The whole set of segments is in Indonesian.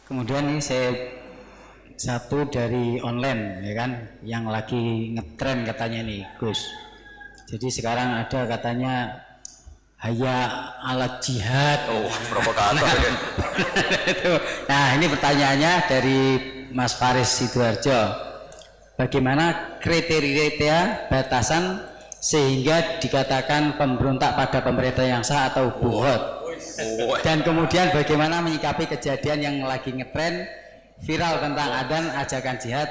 Kemudian ini saya satu dari online ya kan, yang lagi ngetren katanya nih Gus. Jadi sekarang ada katanya haya alat jihad. Oh, provokator ya. Nah ini pertanyaannya dari Mas Faris Sidoarjo. Bagaimana kriteria batasan sehingga dikatakan pemberontak pada pemerintah yang sah atau buhot? Dan kemudian bagaimana menyikapi kejadian yang lagi ngetren viral tentang adzan ajakan jihad?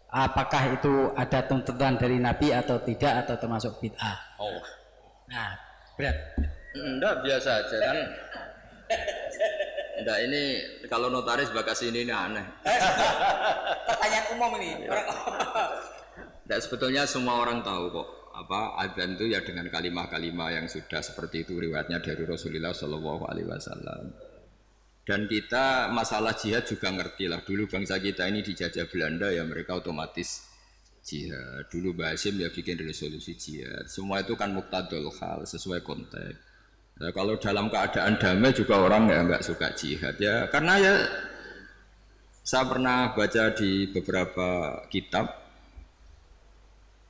Apakah itu ada tuntutan dari Nabi atau tidak, atau termasuk bid'ah? Oh. Nah, berat. Enggak, biasa aja kan. Enggak, ini kalau notaris bakas ini aneh. Pertanyaan umum ini. Enggak, sebetulnya semua orang tahu kok apa adzan itu ya dengan kalimah-kalimah yang sudah seperti itu riwayatnya dari Rasulullah Shallallahu Alaihi Wasallam. Dan kita masalah jihad juga ngerti lah. Dulu bangsa kita ini dijajah Belanda ya mereka otomatis jihad. Dulu Mbah Hasyim ya bikin resolusi jihad. Semua itu kan muqtadul hal sesuai konteks. Nah, kalau dalam keadaan damai juga orang ya nggak suka jihad ya karena ya saya pernah baca di beberapa kitab.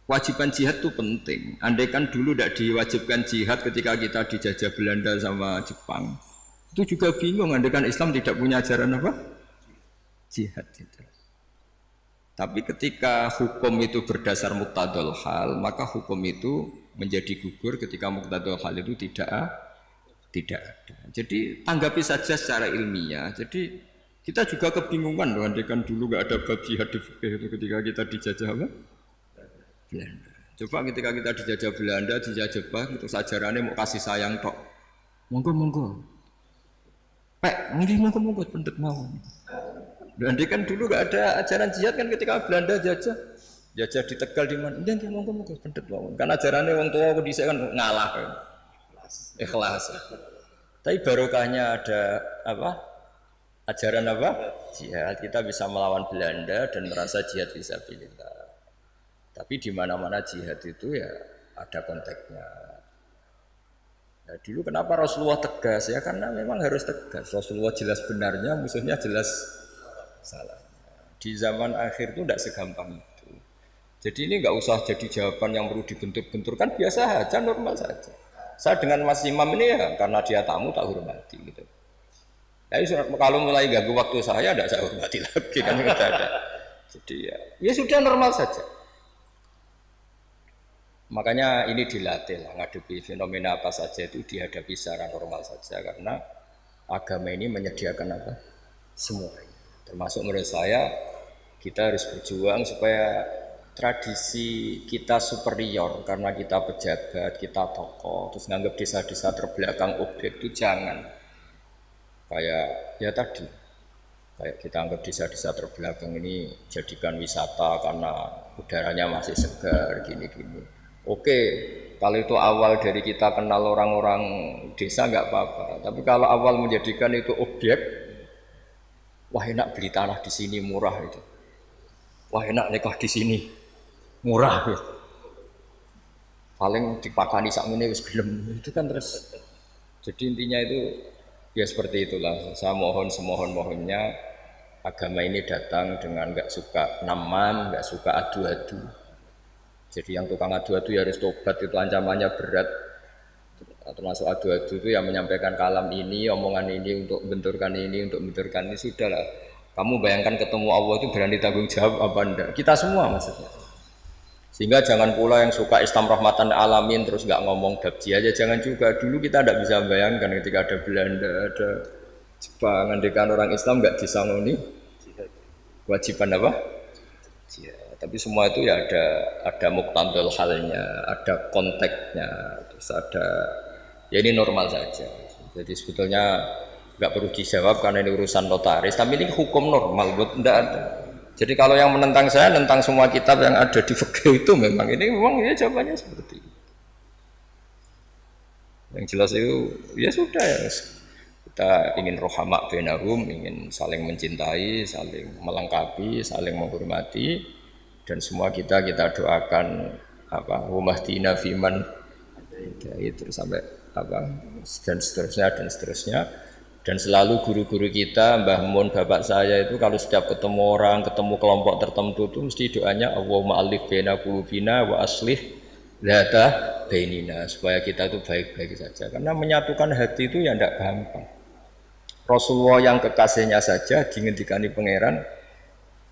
Kewajiban jihad itu penting. Andai kan dulu tidak diwajibkan jihad ketika kita dijajah Belanda sama Jepang, itu juga bingung. Andai kan Islam tidak punya ajaran apa? Jihad. Gitu. Tapi ketika hukum itu berdasar muqtadul hal, maka hukum itu menjadi gugur ketika muqtadul hal itu tidak ada. Jadi tanggapi saja secara ilmiah. Jadi kita juga kebingungan loh. Andai kan dulu nggak ada bab jihad di fikih itu ketika kita dijajah apa? Belanda. Coba ketika kita dijajah Belanda, dijajah Jepang, itu ajarannya mau kasih sayang tok. Monggo. Pek, monggo pendet mau. Dan dia kan dulu gak ada ajaran jihad kan ketika Belanda jajah di Tegal di mana? Dia monggo pendet mau. Kan ajarannya wong tua aku dhisik kan ngalah kan. Ikhlas. Tapi barokahnya ada apa? Ajaran apa? Jihad. Kita bisa melawan Belanda dan merasa jihad fisabilillah. Tapi di mana-mana jihad itu ya ada konteksnya. Nah, dulu kenapa Rasulullah tegas ya? Karena memang harus tegas. Rasulullah jelas benarnya, musuhnya jelas salah. Di zaman akhir itu tidak segampang itu. Jadi ini nggak usah jadi jawaban yang perlu dibentur-benturkan, biasa aja, normal saja. Saya dengan Mas Imam ini ya karena dia tamu tak hormati gitu. Jadi kalau mulai ganggu waktu saya tidak saya hormati lagi kan tidak ada. Jadi ya sudah normal saja. Makanya ini dilatih lah, ngadepi fenomena apa saja itu dihadapi secara normal saja karena agama ini menyediakan apa? Semua. Termasuk menurut saya kita harus berjuang supaya tradisi kita superior karena kita pejabat, kita tokoh, terus nganggap desa-desa terbelakang objek itu jangan. Kayak ya tadi, kayak kita anggap desa-desa terbelakang ini jadikan wisata karena udaranya masih segar gini-gini. Oke, kalau itu awal dari kita kenal orang-orang desa nggak apa-apa. Tapi kalau awal menjadikan itu objek, wah enak beli tanah di sini murah itu. Wah enak nikah di sini murah. Gitu. Paling dipakani sakmene wis gelem. Itu kan terus. Jadi intinya itu ya seperti itulah. Saya mohon semohon-mohonnya agama ini datang dengan nggak suka namam, nggak suka adu-adu. Jadi yang tukang adu-adu ya harus tobat, itu ancamannya berat. Termasuk adu-adu itu yang menyampaikan kalam ini, omongan ini untuk benturkan ini, sudahlah. Kamu bayangkan ketemu Allah itu berani tanggung jawab apa enggak? Kita semua maksudnya. Sehingga jangan pula yang suka Islam rahmatan alamin terus nggak ngomong dabji aja, jangan juga. Dulu kita tidak bisa bayangkan ketika ada Belanda, ada Jepang, andekan orang Islam nggak disangoni kewajiban apa? Tapi semua itu ya ada muqtadul halnya, ada konteksnya, terus ada ya ini normal saja. Jadi sebetulnya nggak perlu dijawab karena ini urusan notaris, tapi ini hukum normal buat tidak ada. Jadi kalau yang menentang saya tentang semua kitab yang ada di fikih itu memang ya jawabannya seperti itu. Yang jelas itu ya sudah ya. Kita ingin rohama bainahum, ingin saling mencintai, saling melengkapi, saling menghormati. Dan semua kita doakan apa wamahdina fiman itu sampai apa dan seterusnya Dan selalu guru-guru kita, Mbah Mun, bapak saya itu kalau setiap ketemu orang, ketemu kelompok tertentu itu mesti doanya Allahumma alif baina qulubina wa aslih dzata bainina, supaya kita itu baik-baik saja. Karena menyatukan hati itu ya tidak gampang. Rasulullah yang kekasihnya saja dingendikani pangeran,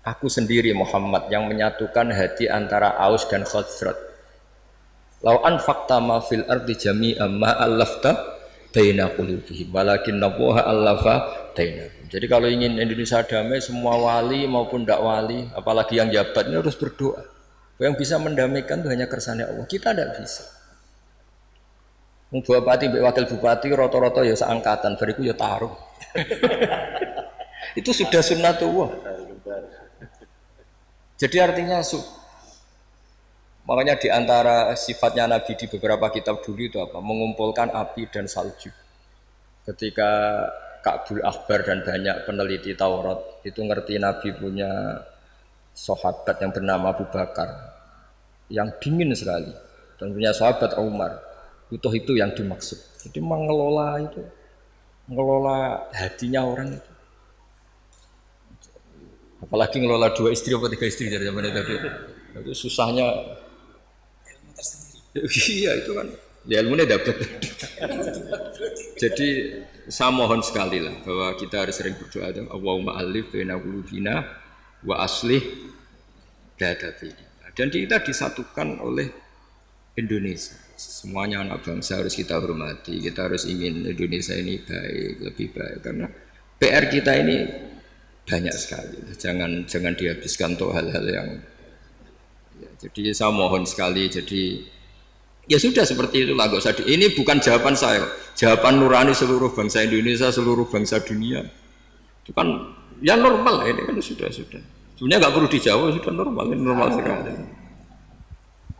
aku sendiri Muhammad yang menyatukan hati antara Aus dan Khazraj. Lau anfaqta ma fil ardi jami'an ma allafta baina qulubihim walakinnallaha allafa bainahum. Jadi kalau ingin Indonesia damai, semua wali maupun tidak wali, apalagi yang jabat ini harus berdoa. Yang bisa mendamaikan itu hanya kersane Allah. Kita tidak bisa. Bupati, wakil bupati, roto-roto ya seangkatan, bariku ya taruh. Itu sudah sunnatullah. Jadi artinya makanya di antara sifatnya Nabi di beberapa kitab dulu itu apa? Mengumpulkan api dan salju. Ketika Ka'bul Akhbar dan banyak peneliti Taurat itu ngerti Nabi punya sahabat yang bernama Abu Bakar yang dingin sekali, dan punya sahabat Umar, itu yang dimaksud. Jadi mengelola hatinya orang itu. Apalagi ngelola 2 istri atau 3 istri dari zaman itu susahnya. Iya itu kan ya ilmunya dapat. Jadi saya mohon sekali lah bahwa kita harus sering berdoa, Allahumma alif baina qulubina wa aslih dzata bainina. Dan kita disatukan oleh Indonesia. Semuanya anak bangsa harus kita hormati. Kita harus ingin Indonesia ini baik, lebih baik, karena PR kita ini banyak sekali. Jangan dihabiskan untuk hal-hal yang ya, jadi saya mohon sekali. Jadi ya sudah seperti itulah, nggak usah ini bukan jawaban saya, jawaban nurani seluruh bangsa Indonesia, seluruh bangsa dunia. Itu kan ya normal, ini kan sudah. Sebenarnya nggak perlu dijawab, sudah normal, ini normal sekali.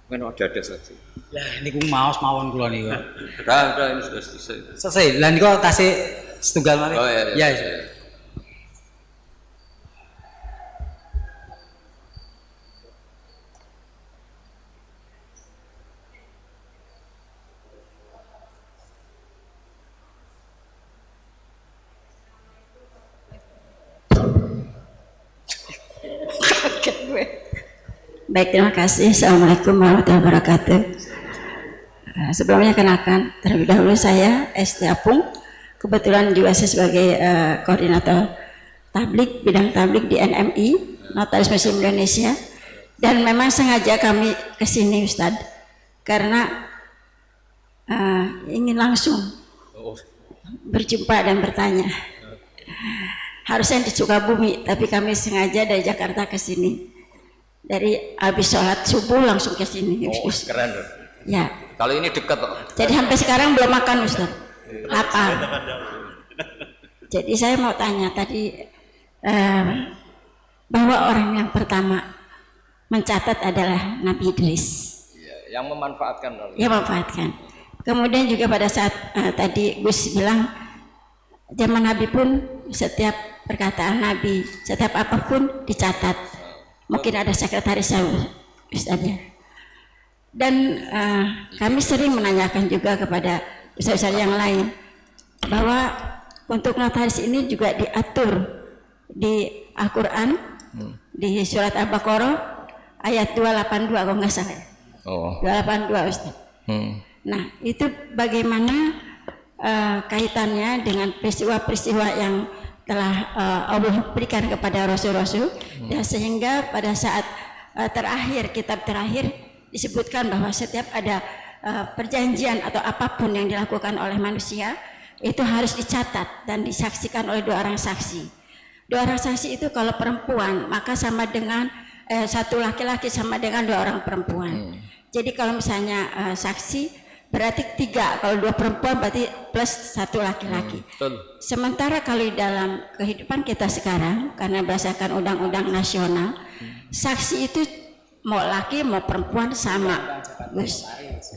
Kan ada saja. Lah ini ku mawon kula niku. Udah ini sudah selesai. Selesai. Lah niku tasih setunggal malih. Oh iya. Ya. Baik, terima kasih. Assalamualaikum warahmatullahi wabarakatuh. Sebelumnya kenalkan, terlebih dahulu saya Esti Apung. Kebetulan juga saya sebagai koordinator tablik, bidang tablik di NMI, Notaris Muslim Indonesia. Dan memang sengaja kami kesini Ustadz, karena ingin langsung berjumpa dan bertanya. Harusnya di Sukabumi, tapi kami sengaja dari Jakarta ke sini. Dari habis sholat subuh langsung ke sini. Oh, keren. Ya. Kalau ini dekat kok. Jadi sampai sekarang belum makan Ustaz. Lapar. Jadi saya mau tanya tadi bahwa orang yang pertama mencatat adalah Nabi Idris. Ya, yang memanfaatkan. Ya, memanfaatkan. Kemudian juga pada saat tadi Gus bilang zaman Nabi pun setiap perkataan Nabi, setiap apapun dicatat. Mungkin ada sekretaris Ustaz ya. Dan kami sering menanyakan juga kepada ustaz-ustaz yang lain bahwa untuk notaris ini juga diatur di Al-Quran di surat Al-Baqarah ayat 282 kalau nggak salah. 282 Ustaz. Nah itu bagaimana kaitannya dengan peristiwa-peristiwa yang telah Allah berikan kepada Rasul-Rasul, dan sehingga pada saat kitab terakhir disebutkan bahwa setiap ada perjanjian atau apapun yang dilakukan oleh manusia itu harus dicatat dan disaksikan oleh 2 orang saksi. 2 orang saksi itu kalau perempuan maka sama dengan 1 laki-laki sama dengan 2 orang perempuan. Jadi kalau misalnya saksi berarti 3, kalau 2 perempuan berarti plus 1 laki-laki. Sementara kalau di dalam kehidupan kita sekarang, karena berdasarkan undang-undang nasional, saksi itu mau laki mau perempuan sama, Gus.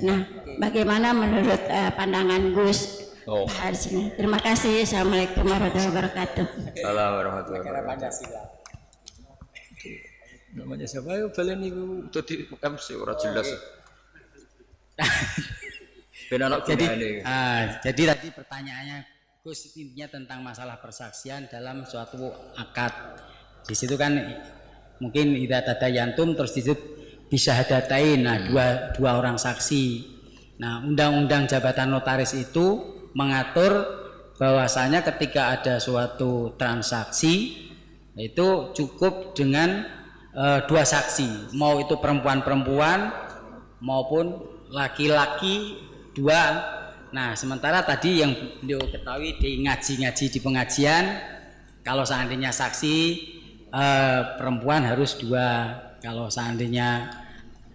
Nah, bagaimana menurut pandangan Gus? Terima kasih. Assalamualaikum warahmatullahi wabarakatuh. Assalamualaikum warahmatullahi wabarakatuh. Namanya siapa? Ayo balen ibu tadi MC ora jelas. Jadi tadi pertanyaannya Gus, intinya tentang masalah persaksian dalam suatu akad. Di situ kan mungkin idza tadayantum terus di situ bisa hadatain, nah dua orang saksi. Nah, undang-undang jabatan notaris itu mengatur bahwasanya ketika ada suatu transaksi itu cukup dengan dua saksi, mau itu perempuan-perempuan maupun laki-laki dua. Nah, sementara tadi yang beliau ketahui di ngaji-ngaji di pengajian, kalau seandainya saksi perempuan harus dua, kalau seandainya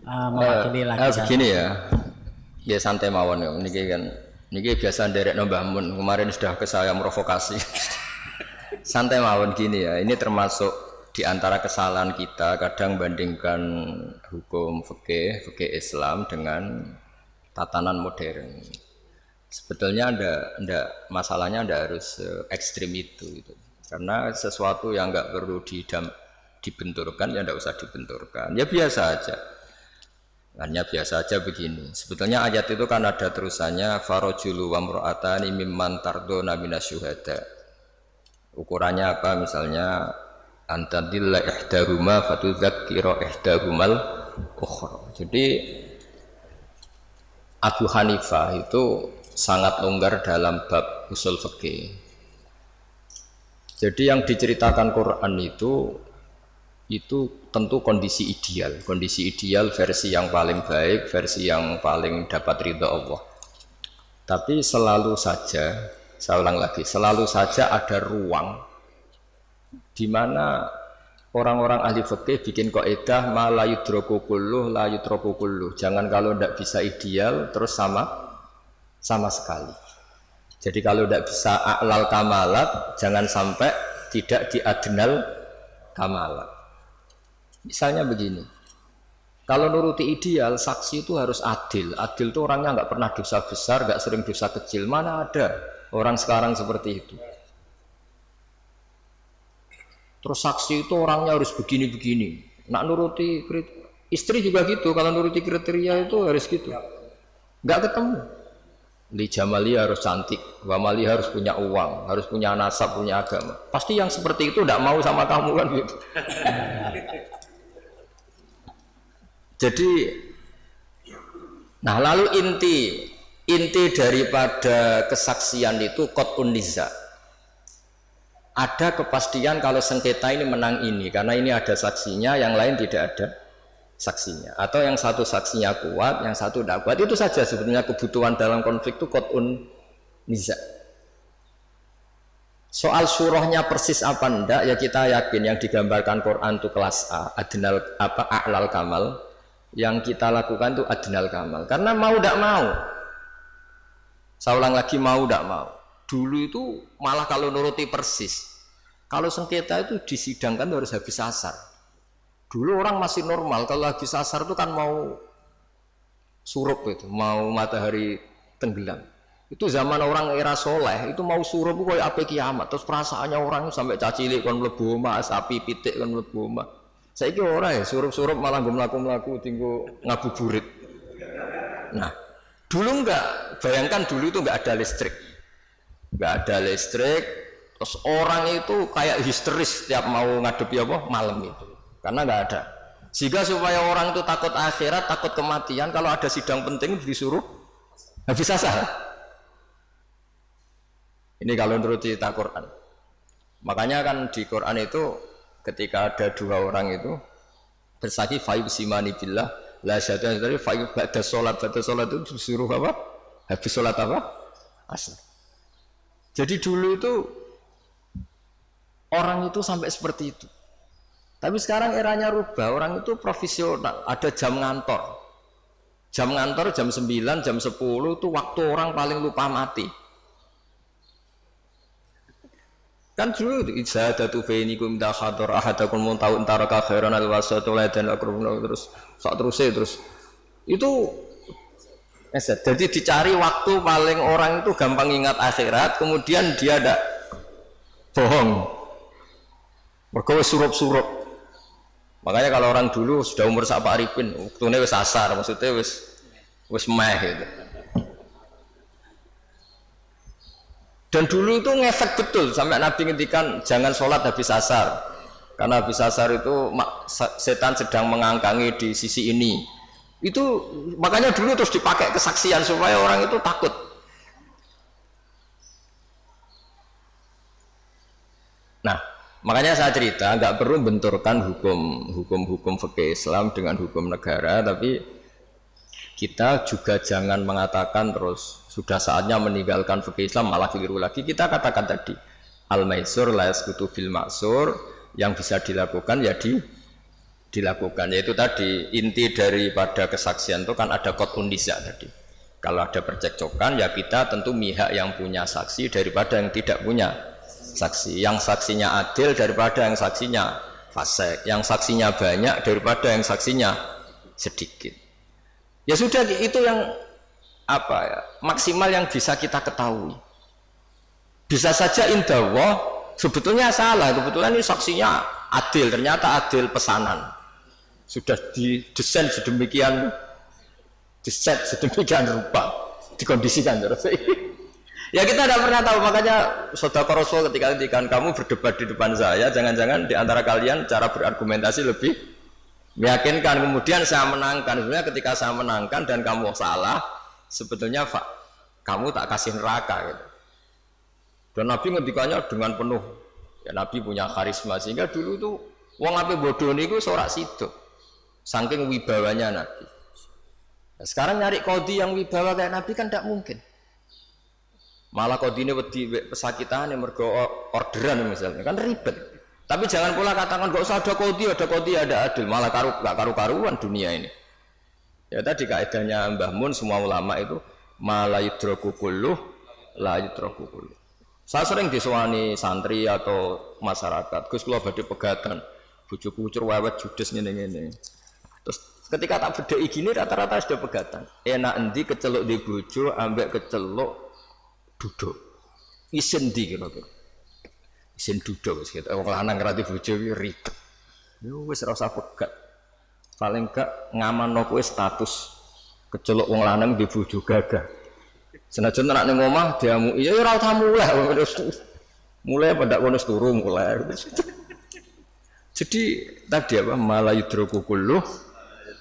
mewakili laki. Begini ya santai mawon ya. Niki biasa nderek Mbah Mun, kemarin sudah ke saya provokasi. Santai mawon gini ya, ini termasuk di antara kesalahan kita kadang bandingkan hukum fikih Islam dengan tatanan modern. Sebetulnya masalahnya harus ekstrim itu gitu. Karena sesuatu yang nggak perlu dibenturkan ya nggak usah dibenturkan, ya biasa aja. Hanya biasa aja begini. Sebetulnya ayat itu kan ada terusannya farajulu wa mra'atani mimman tardona minasyuhada. Ukurannya apa? Misalnya antadilla ihdahuma fatudzakkira ihdahumal ukhra. Jadi Abu Hanifah itu sangat longgar dalam bab usul fikih. Jadi yang diceritakan Quran itu tentu kondisi ideal versi yang paling baik, versi yang paling dapat ridha Allah. Tapi selalu saja, saya ulang lagi, selalu saja ada ruang di mana orang-orang ahli fikih bikin kaidah ma la yudraku kulluh la yutraku kulluh. Jangan kalau tidak bisa ideal terus sama sekali. Jadi kalau tidak bisa a'lal kamalat, jangan sampai tidak di adnal kamalat. Misalnya begini, kalau nuruti ideal, saksi itu harus adil. Adil itu orangnya nggak pernah dosa besar, nggak sering dosa kecil. Mana ada orang sekarang seperti itu? Terus saksi itu orangnya harus begini-begini. Nak nuruti istri juga gitu, kalau nuruti kriteria itu harus gitu. Nggak ketemu. Li jamali harus cantik, wamali harus punya uang, harus punya nasab, punya agama. Pasti yang seperti itu tidak mau sama kamu kan gitu. Jadi, nah lalu inti daripada kesaksian itu qat'un niza. Ada kepastian kalau sengketa ini menang ini, karena ini ada saksinya, yang lain tidak ada saksinya, atau yang satu saksinya kuat, yang satu tidak kuat. Itu saja sebetulnya kebutuhan dalam konflik itu qat'un niza. Soal surahnya persis apa enggak, ya kita yakin yang digambarkan Quran itu kelas A, a'lal kamal. Yang kita lakukan itu adnal kamal, karena mau tidak mau. Saya ulang lagi, mau tidak mau. Dulu itu malah kalau nuruti persis, kalau sengketa itu disidangkan harus habis asar. Dulu orang masih normal, kalau habis asar itu kan mau surup, itu mau matahari tenggelam. Itu zaman orang era soleh, itu mau surup itu kayak apa kiamat. Terus perasaannya orang sampai cacilik kon mlebu omah, sapi pitik kon mlebu omah. Saiki ora ya, surup-surup malah nggo mlaku-mlaku tinggo ngabuburit. Nah, dulu enggak, bayangkan dulu itu enggak ada listrik. Enggak ada listrik, terus orang itu kayak histeris setiap mau ngadepi apa malam itu. Karena enggak ada. Sehingga supaya orang itu takut akhirat, takut kematian, kalau ada sidang penting disuruh habis asar. Ini kalau menurut cerita Quran. Makanya kan di Quran itu ketika ada dua orang itu bersaksi fa'ib simani billah la syaitan dari fa'ib ba'da sholat itu disuruh apa? Habis sholat apa? Asar. Jadi dulu itu orang itu sampai seperti itu. Tapi sekarang eranya rubah, orang itu profesional, ada jam ngantor. Jam ngantor jam 9, jam 10 itu waktu orang paling lupa mati. Kan dulu izadatu bainikum idza hadara ahadakum muntau taraka khairan alwasatu dan akrabun terus sak terus itu jadi dicari waktu paling orang itu gampang ingat akhirat, kemudian dia ada bohong mergo surup-surup. Makanya kalau orang dulu sudah umur sak Pak Arifin waktune wis asar, maksudnya wis meh gitu. Dan dulu itu ngefek betul sampai Nabi ngendikan jangan sholat habis asar, karena habis asar itu setan sedang mengangkangi di sisi ini. Itu makanya dulu terus dipakai kesaksian supaya orang itu takut. Nah, makanya saya cerita nggak perlu benturkan hukum fikih Islam dengan hukum negara, tapi kita juga jangan mengatakan terus sudah saatnya meninggalkan fikih Islam malah keliru lagi. Kita katakan tadi al-maisur la yasqutu bil ma'sur, yang bisa dilakukan ya dilakukan, yaitu tadi inti daripada kesaksian itu kan ada qat'un niza tadi. Kalau ada percekcokan ya kita tentu mihak yang punya saksi daripada yang tidak punya saksi, yang saksinya adil daripada yang saksinya fasik, yang saksinya banyak daripada yang saksinya sedikit. Ya sudah, itu yang apa ya, maksimal yang bisa kita ketahui. Bisa saja indallah sebetulnya salah, kebetulan ini saksinya adil, ternyata adil pesanan. Sudah didesain sedemikian, diset sedemikian rupa, dikondisikan terus. Ya kita tidak pernah tahu, makanya Saudara Rasul ketika kamu berdebat di depan saya, jangan-jangan di antara kalian cara berargumentasi lebih meyakinkan. Kemudian saya menangkan, sebenarnya ketika saya menangkan dan kamu salah, sebetulnya Pak, kamu tak kasih neraka gitu. Dan Nabi ngendikannya dengan penuh, ya Nabi punya karisma sehingga dulu tuh wong ape bodoh niku sorak sido, saking wibawanya Nabi. Nah, sekarang nyari kodi yang wibawa kayak Nabi kan tidak mungkin. Malah kodi ini wedi pesakitan yang mergo orderan misalnya kan ribet. Tapi jangan pula katakan gak usah ada kodi ada adil, malah karu-karuan dunia ini. Ya tadi kaidahnya Mbah Mun, semua ulama itu malah yudroku kulluh la yudroku kulluh. Saya sering disewani santri atau masyarakat, Gus kula badhe pegatan, bojoku ucur wewet judes ngene-ngene. Terus ketika tak bedheki gini rata-rata sudah pegatan. Enak endi keceluk di bojo ambek keceluk duduk. Isin ndi kira-kira. Isin duduk wis gitu. Wong lanang ngrati bojo iki ribet. Yo wis ora usah pegat. Paling gak ngamanno kowe status keceluk wong lanang di bojo gagah. Senajan nek ning omah diamuki ya ora usah mulai pada kono turu mulai. Jadi tadi apa malayudroku kulluh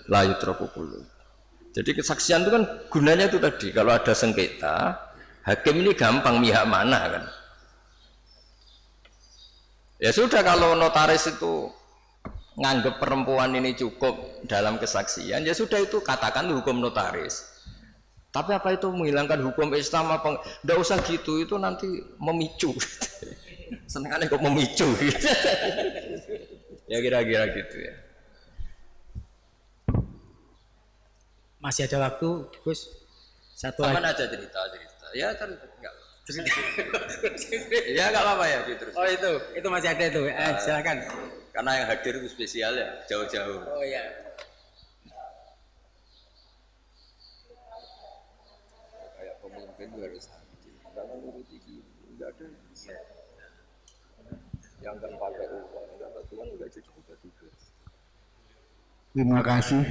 la yudroku kulluh. Jadi kesaksian itu kan gunanya itu tadi, kalau ada sengketa hakim ini gampang mihak mana kan. Ya sudah, kalau notaris itu nganggap perempuan ini cukup dalam kesaksian, ya sudah itu katakan hukum notaris. Tapi apa itu menghilangkan hukum Islam apa? Nggak usah gitu, itu nanti memicu. Senengannya kok memicu gitu. Ya kira-kira gitu ya. Masih ada waktu, Gus. Satu Aman lagi. aja cerita. Ya kan enggak. Ya enggak apa-apa ya terus. Oh itu masih ada itu. Silakan. Karena yang hadir itu spesial ya, jauh-jauh. Oh iya. Kayak pemimpin harus hati. Enggak menuruti gitu. Enggak ada. Yang kan pakai uang, enggak batuan enggak jadi juga. Terima kasih.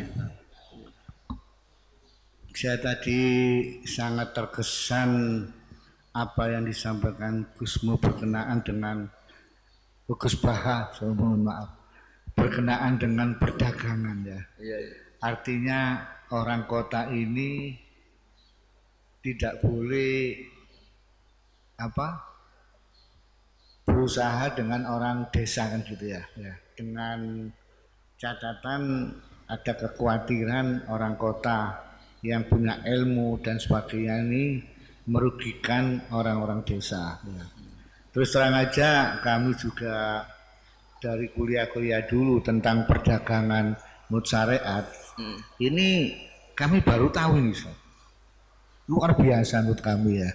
Saya tadi sangat terkesan apa yang disampaikan Gusmu berkenaan dengan Gus Baha, saya mohon maaf, berkenaan dengan perdagangan ya. Iya. Artinya orang kota ini tidak boleh berusaha dengan orang desa kan gitu ya. Dengan catatan ada kekhawatiran orang kota yang punya ilmu dan sebagainya ini merugikan orang-orang desa. Terus terang aja kami juga dari kuliah-kuliah dulu tentang perdagangan musyariat, ini kami baru tahu ini, luar biasa menurut kami ya.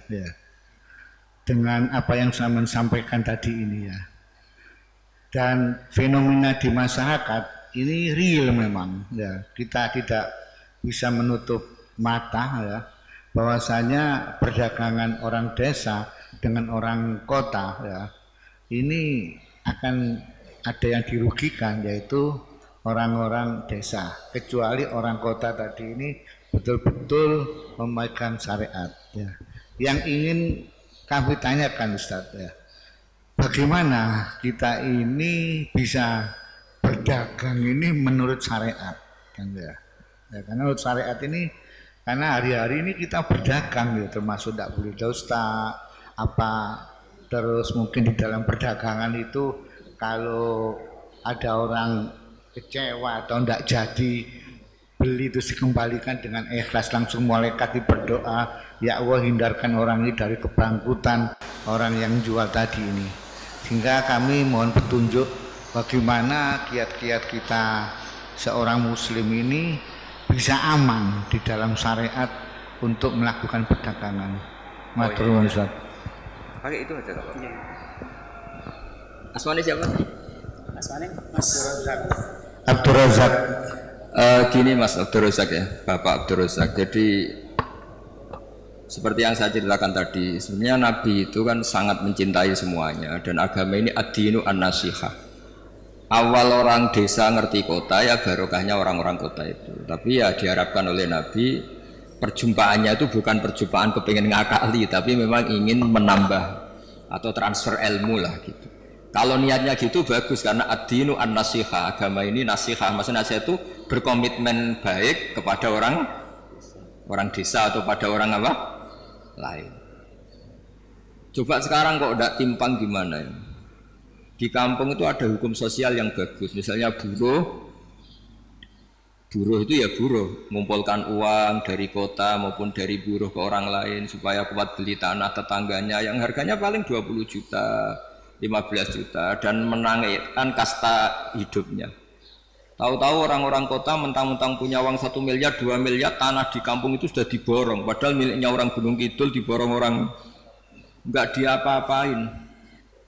Dengan apa yang saya sampaikan tadi ini ya. Dan fenomena di masyarakat ini real memang ya. Kita tidak bisa menutup mata ya, bahwasanya perdagangan orang desa dengan orang kota ya, ini akan ada yang dirugikan, yaitu orang-orang desa, kecuali orang kota tadi ini betul-betul memegang syariat ya. Yang ingin kami tanyakan Ustaz ya, bagaimana kita ini bisa berdagang ini menurut syariat kan ya. Ya, karena menurut syariat ini, karena hari-hari ini kita berdagang ya, termasuk tidak boleh dosa apa, terus mungkin di dalam perdagangan itu kalau ada orang kecewa atau tidak jadi beli itu dikembalikan dengan ikhlas, langsung malaikat berdoa, ya Allah hindarkan orang ini dari kebangkutan orang yang jual tadi ini. Sehingga kami mohon petunjuk bagaimana kiat-kiat kita seorang muslim ini bisa aman di dalam syariat untuk melakukan perdagangan. Matur nuwun Ustaz. Pakai itu aja Pak. Asmane siapa? Asmane Mas Abdul Razak. Gini Mas Abdul Razak ya, Bapak Abdul Razak. Jadi seperti yang saya ceritakan tadi, sebenarnya Nabi itu kan sangat mencintai semuanya, dan agama ini ad-dinu an-nasihah. Awal orang desa ngerti kota ya barokahnya orang-orang kota itu. Tapi ya diharapkan oleh Nabi perjumpaannya itu bukan perjumpaan kepingin ngakali, tapi memang ingin menambah atau transfer ilmu lah gitu. Kalau niatnya gitu bagus, karena ad-dinu an-nasihah, agama ini nasihah, maksudnya nasihat itu berkomitmen baik kepada orang desa atau pada orang apa lain. Coba sekarang kok tidak timpang gimana ya? Di kampung itu ada hukum sosial yang bagus, misalnya buruh itu ya buruh, mengumpulkan uang dari kota maupun dari buruh ke orang lain supaya kuat beli tanah tetangganya yang harganya paling 20 juta 15 juta dan menaikkan kasta hidupnya. Tahu-tahu orang-orang kota mentang-mentang punya uang 1 miliar 2 miliar, tanah di kampung itu sudah diborong, padahal miliknya orang Gunung Kidul diborong orang, enggak diapa-apain.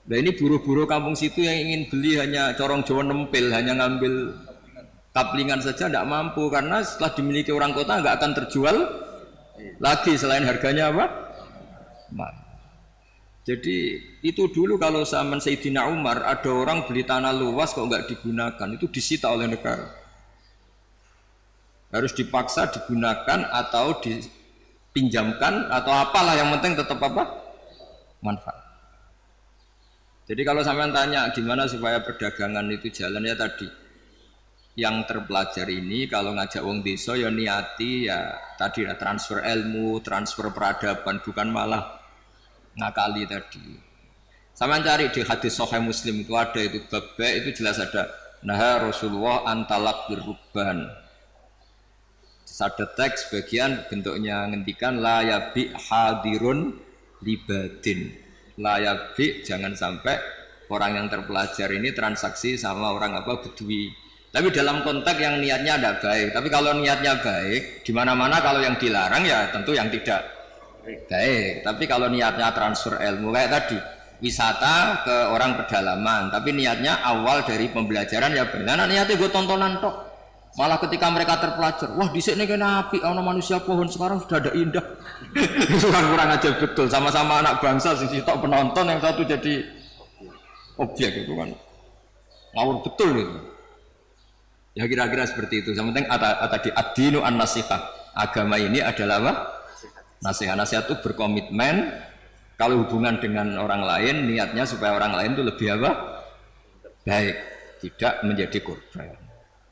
Nah ini buruh-buruh kampung situ yang ingin beli hanya corong Jawa nempel, hanya ngambil kaplingan saja tidak mampu, karena setelah dimiliki orang kota enggak akan terjual lagi selain harganya apa? Jadi itu dulu kalau zaman Sayyidina Umar ada orang beli tanah luas kok enggak digunakan, itu disita oleh negara. Harus dipaksa digunakan atau dipinjamkan atau apalah, yang penting tetap apa? Manfaat. Jadi kalau sampean tanya gimana supaya perdagangan itu jalan, ya tadi yang terpelajar ini kalau ngajak wong desa ya niati ya tadi ya transfer ilmu, transfer peradaban, bukan malah ngakali tadi. Sampean cari di hadis Sahih Muslim itu ada itu bab itu jelas ada nah Rasulullah antalak birruban. Ada teks bagian bentuknya ngendikan la yabi hadirun libadin. La yabi, jangan sampai orang yang terpelajar ini transaksi sama orang apa bedui. Tapi dalam konteks yang niatnya ada baik. Tapi kalau niatnya baik, di mana-mana kalau yang dilarang ya tentu yang tidak baik. Tapi kalau niatnya transfer ilmu kayak tadi, wisata ke orang pedalaman, tapi niatnya awal dari pembelajaran ya benar. Nah, niatnya gue tontonan tok. Malah ketika mereka terpelajar, wah di sini kena api, ono manusia pohon sekarang sudah ada indah. Itu kan kurang aja betul. Sama-sama anak bangsa, sisi tok penonton, yang satu jadi objek itu kan ngawur betul itu. Ya kira-kira seperti itu. Yang penting tadi ad-dinu an-nasihah. Agama ini adalah apa? Nasihat. Nasihat itu berkomitmen kalau hubungan dengan orang lain niatnya supaya orang lain itu lebih apa? Baik, tidak menjadi korban.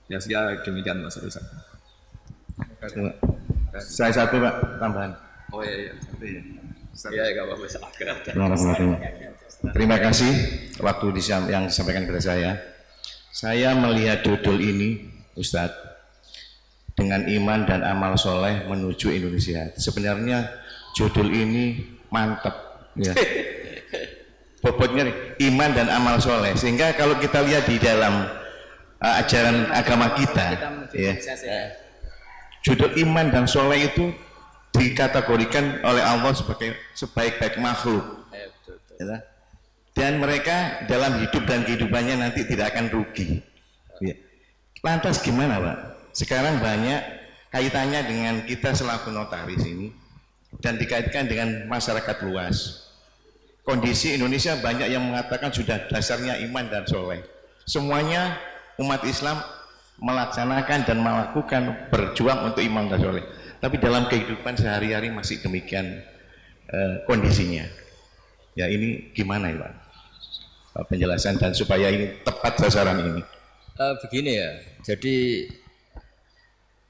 Ya saya demikian Mas Rusak. Saya satu Pak tambahan. Oh iya. Iya enggak apa-apa. Terima kasih waktu yang disampaikan kepada saya. Saya melihat judul ini Ustadz dengan iman dan amal soleh menuju Indonesia. Sebenarnya judul ini mantap ya. Bobotnya iman dan amal soleh, sehingga kalau kita lihat di dalam ajaran agama kita ya, judul iman dan soleh itu dikategorikan oleh Allah sebagai sebaik-baik makhluk ya. Dan mereka dalam hidup dan kehidupannya nanti tidak akan rugi ya. Lantas gimana Pak? Sekarang banyak kaitannya dengan kita selaku notaris ini dan dikaitkan dengan masyarakat luas. Kondisi Indonesia banyak yang mengatakan sudah dasarnya iman dan soleh. Semuanya umat Islam melaksanakan dan melakukan berjuang untuk iman dan soleh. Tapi dalam kehidupan sehari-hari masih demikian kondisinya. Ya ini gimana ya Pak? Penjelasan dan supaya ini tepat sasaran ini. Begini ya, jadi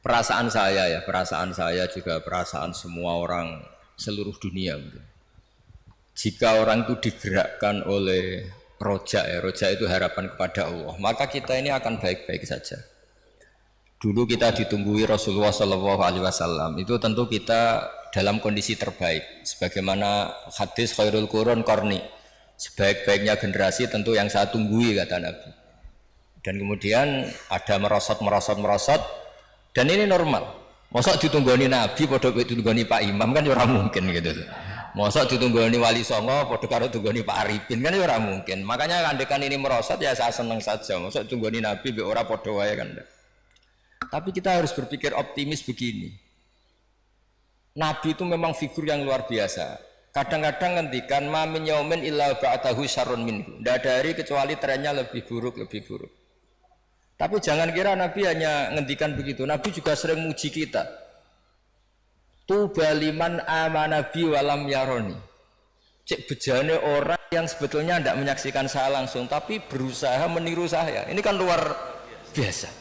perasaan saya juga perasaan semua orang seluruh dunia. Jika orang itu digerakkan oleh roja itu harapan kepada Allah, maka kita ini akan baik-baik saja. Dulu kita ditunggui Rasulullah SAW, itu tentu kita dalam kondisi terbaik. Sebagaimana hadis khairul qurun qarni, sebaik-baiknya generasi tentu yang saya tunggui, kata Nabi. Dan kemudian ada merosot, dan ini normal. Masa ditunggoni Nabi, pada ditunggoni Pak Imam kan orang mungkin gitu. Masa ditunggoni Wali Songo, pada karo tunggoni Pak Arifin kan orang mungkin. Makanya kandekan ini merosot ya saya senang saja. Masa ditunggoni Nabi, be ora podo wae kan. Tapi kita harus berpikir optimis begini. Nabi itu memang figur yang luar biasa. Kadang-kadang ngendikan ma min yaumin illa ba'dahu syarrun minhu. Tidak ada hari kecuali trennya lebih buruk. Tapi jangan kira Nabi hanya ngendikan begitu. Nabi juga sering muji kita. Tuba liman amanabi walam yaroni. Cek bejane orang yang sebetulnya tidak menyaksikan saya langsung, tapi berusaha meniru saya. Ini kan luar biasa.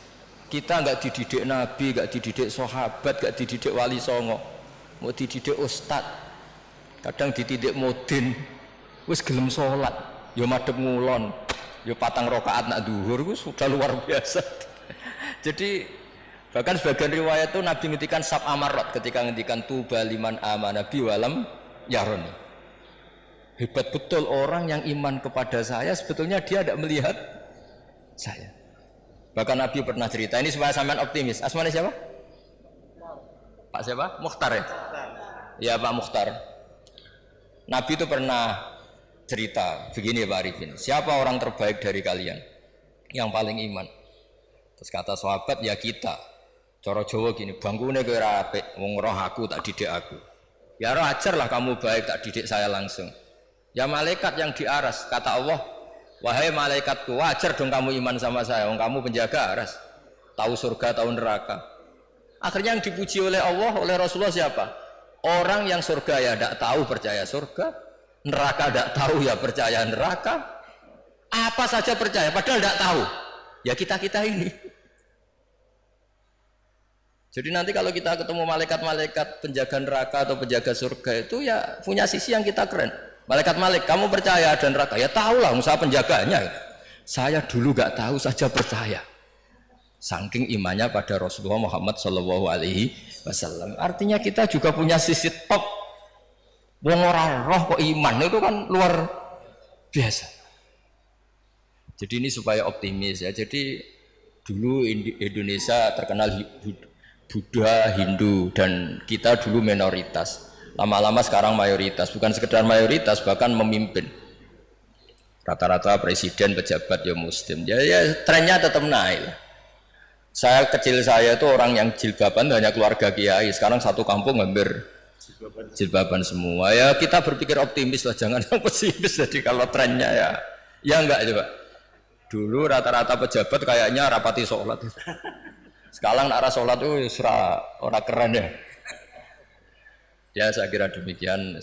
Kita nggak dididik Nabi, nggak dididik sahabat, nggak dididik Wali Songo, mau dididik ustad. Kadang dididik modin, wis gelem sholat, yo madhep ngulon, yo patang rakaat nak duhur, itu sudah luar biasa. Jadi bahkan sebagian riwayat itu Nabi ngendikan sab amarat ketika ngendikan tuba liman amanabi walam yaroni. Hebat betul orang yang iman kepada saya, sebetulnya dia tidak melihat saya. Bahkan Nabi pernah cerita, ini supaya sampean optimis. Asmane siapa? Pak siapa? Mukhtar ya? Ya Pak Mukhtar. Nabi itu pernah cerita begini Pak Arifin, siapa orang terbaik dari kalian yang paling iman? Terus kata sahabat, ya kita. Cara Jawa gini, bangkune kowe ora apik, wong roh aku tak didik aku. Ya roh ajarlah kamu baik, tak didik saya langsung. Ya malaikat yang di aras, kata Allah, wahai malaikatku, wajar dong kamu iman sama saya, wong kamu penjaga aras, tahu surga, tahu neraka. Akhirnya yang dipuji oleh Allah, oleh Rasulullah siapa? Orang yang surga ya tidak tahu percaya surga, neraka tidak tahu ya percaya neraka, apa saja percaya padahal tidak tahu. Ya kita ini. Jadi nanti kalau kita ketemu malaikat-malaikat penjaga neraka atau penjaga surga itu ya punya sisi yang kita keren. Malaikat kamu percaya ada neraka? Ya tahulah, usaha penjaganya. Saya dulu gak tahu saja percaya. Saking imannya pada Rasulullah Muhammad SAW. Artinya kita juga punya sisi top. Wong ora roh kok iman itu kan luar biasa. Jadi ini supaya optimis ya. Jadi dulu Indonesia terkenal Buddha, Hindu, dan kita dulu minoritas. Lama-lama sekarang mayoritas, bukan sekedar mayoritas, bahkan memimpin. Rata-rata presiden, pejabat ya muslim. Ya trennya tetap naik. Kecil saya itu orang yang jilbaban hanya keluarga kiai. Sekarang satu kampung hampir jilbaban semua. Ya kita berpikir optimis lah, jangan yang pesimis. Jadi kalau trennya ya enggak coba. Dulu rata-rata pejabat kayaknya rapati sholat. Sekarang arah sholat itu orang keren ya. Ya saya kira demikian.